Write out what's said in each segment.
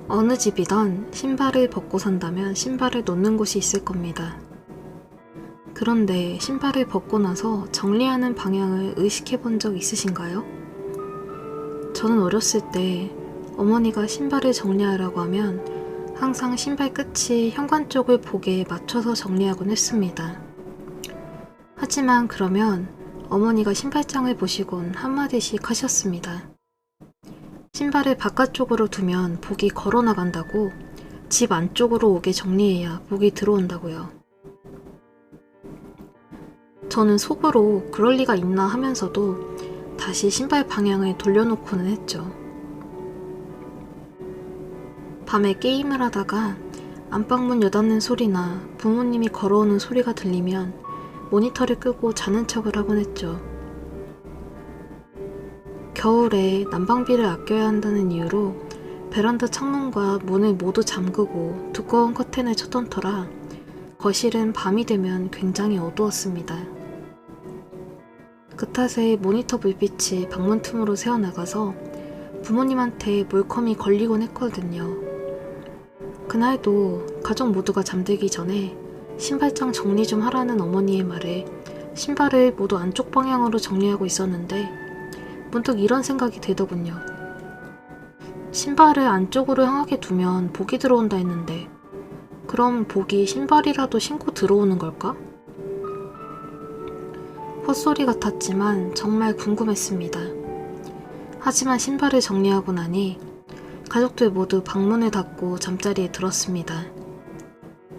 어느 집이든 신발을 벗고 산다면 신발을 놓는 곳이 있을 겁니다. 그런데 신발을 벗고 나서 정리하는 방향을 의식해 본 적 있으신가요? 저는 어렸을 때 어머니가 신발을 정리하라고 하면 항상 신발 끝이 현관 쪽을 보게 맞춰서 정리하곤 했습니다. 하지만 그러면 어머니가 신발장을 보시곤 한마디씩 하셨습니다. 신발을 바깥쪽으로 두면 복이 걸어 나간다고, 집 안쪽으로 오게 정리해야 복이 들어온다고요. 저는 속으로 그럴 리가 있나 하면서도 다시 신발 방향을 돌려놓고는 했죠. 밤에 게임을 하다가 안방문 여닫는 소리나 부모님이 걸어오는 소리가 들리면 모니터를 끄고 자는 척을 하곤 했죠. 겨울에 난방비를 아껴야 한다는 이유로 베란다 창문과 문을 모두 잠그고 두꺼운 커튼을 쳐던 터라 거실은 밤이 되면 굉장히 어두웠습니다. 그 탓에 모니터 불빛이 방문 틈으로 새어나가서 부모님한테 몰컴이 걸리곤 했거든요. 그날도 가족 모두가 잠들기 전에 신발장 정리 좀 하라는 어머니의 말에 신발을 모두 안쪽 방향으로 정리하고 있었는데 문득 이런 생각이 들더군요. 신발을 안쪽으로 향하게 두면 복이 들어온다 했는데 그럼 복이 신발이라도 신고 들어오는 걸까? 헛소리 같았지만 정말 궁금했습니다. 하지만 신발을 정리하고 나니 가족들 모두 방문을 닫고 잠자리에 들었습니다.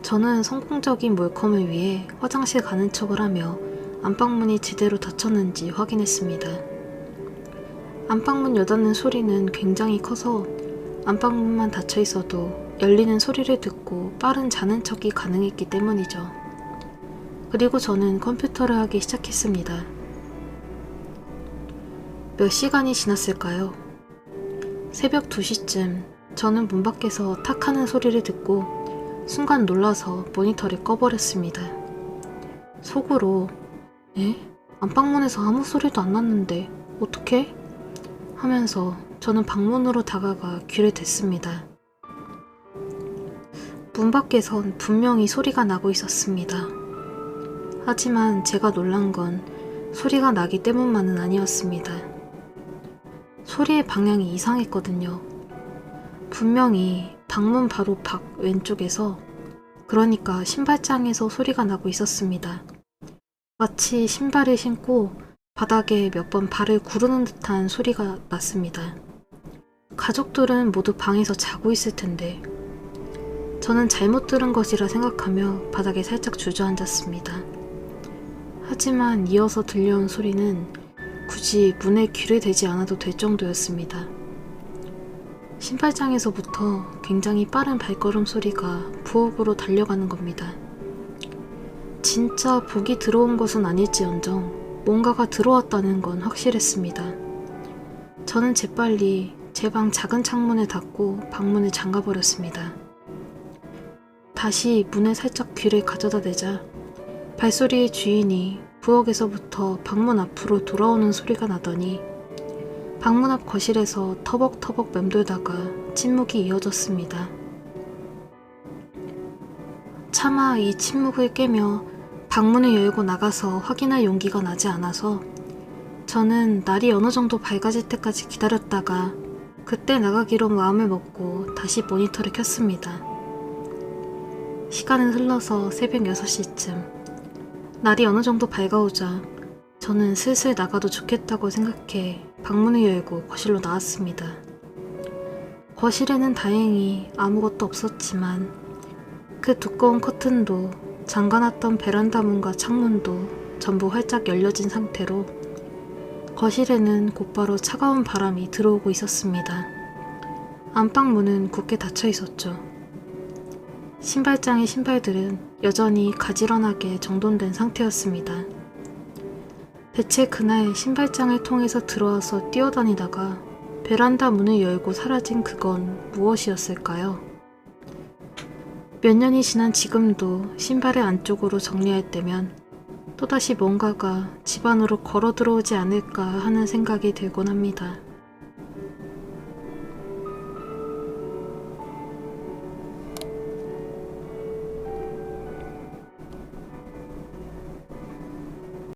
저는 성공적인 몰컴을 위해 화장실 가는 척을 하며 안방문이 제대로 닫혔는지 확인했습니다. 안방문 여닫는 소리는 굉장히 커서 안방문만 닫혀 있어도 열리는 소리를 듣고 빠른 자는 척이 가능했기 때문이죠. 그리고 저는 컴퓨터를 하기 시작했습니다. 몇 시간이 지났을까요? 새벽 2시쯤 저는 문 밖에서 탁 하는 소리를 듣고 순간 놀라서 모니터를 꺼버렸습니다. 속으로 안방문에서 아무 소리도 안 났는데 어떡해? 하면서 저는 방문으로 다가가 귀를 댔습니다. 문 밖에선 분명히 소리가 나고 있었습니다. 하지만 제가 놀란 건 소리가 나기 때문만은 아니었습니다. 소리의 방향이 이상했거든요. 분명히 방문 바로 밖 왼쪽에서, 그러니까 신발장에서 소리가 나고 있었습니다. 마치 신발을 신고 바닥에 몇 번 발을 구르는 듯한 소리가 났습니다. 가족들은 모두 방에서 자고 있을 텐데 저는 잘못 들은 것이라 생각하며 바닥에 살짝 주저앉았습니다. 하지만 이어서 들려온 소리는 굳이 문에 귀를 대지 않아도 될 정도였습니다. 신발장에서부터 굉장히 빠른 발걸음 소리가 부엌으로 달려가는 겁니다. 진짜 복이 들어온 것은 아닐지언정 뭔가가 들어왔다는 건 확실했습니다. 저는 재빨리 제 방 작은 창문을 닫고 방문을 잠가버렸습니다. 다시 문에 살짝 귀를 가져다 대자 발소리의 주인이 부엌에서부터 방문 앞으로 돌아오는 소리가 나더니 방문 앞 거실에서 터벅터벅 맴돌다가 침묵이 이어졌습니다. 차마 이 침묵을 깨며 방문을 열고 나가서 확인할 용기가 나지 않아서 저는 날이 어느 정도 밝아질 때까지 기다렸다가 그때 나가기로 마음을 먹고 다시 모니터를 켰습니다. 시간은 흘러서 새벽 6시쯤 날이 어느 정도 밝아오자 저는 슬슬 나가도 좋겠다고 생각해 방문을 열고 거실로 나왔습니다. 거실에는 다행히 아무것도 없었지만 그 두꺼운 커튼도 잠가놨던 베란다 문과 창문도 전부 활짝 열려진 상태로 거실에는 곧바로 차가운 바람이 들어오고 있었습니다. 안방문은 굳게 닫혀 있었죠. 신발장의 신발들은 여전히 가지런하게 정돈된 상태였습니다. 대체 그날 신발장을 통해서 들어와서 뛰어다니다가 베란다 문을 열고 사라진 그건 무엇이었을까요? 몇 년이 지난 지금도 신발을 안쪽으로 정리할 때면 또다시 뭔가가 집 안으로 걸어 들어오지 않을까 하는 생각이 들곤 합니다.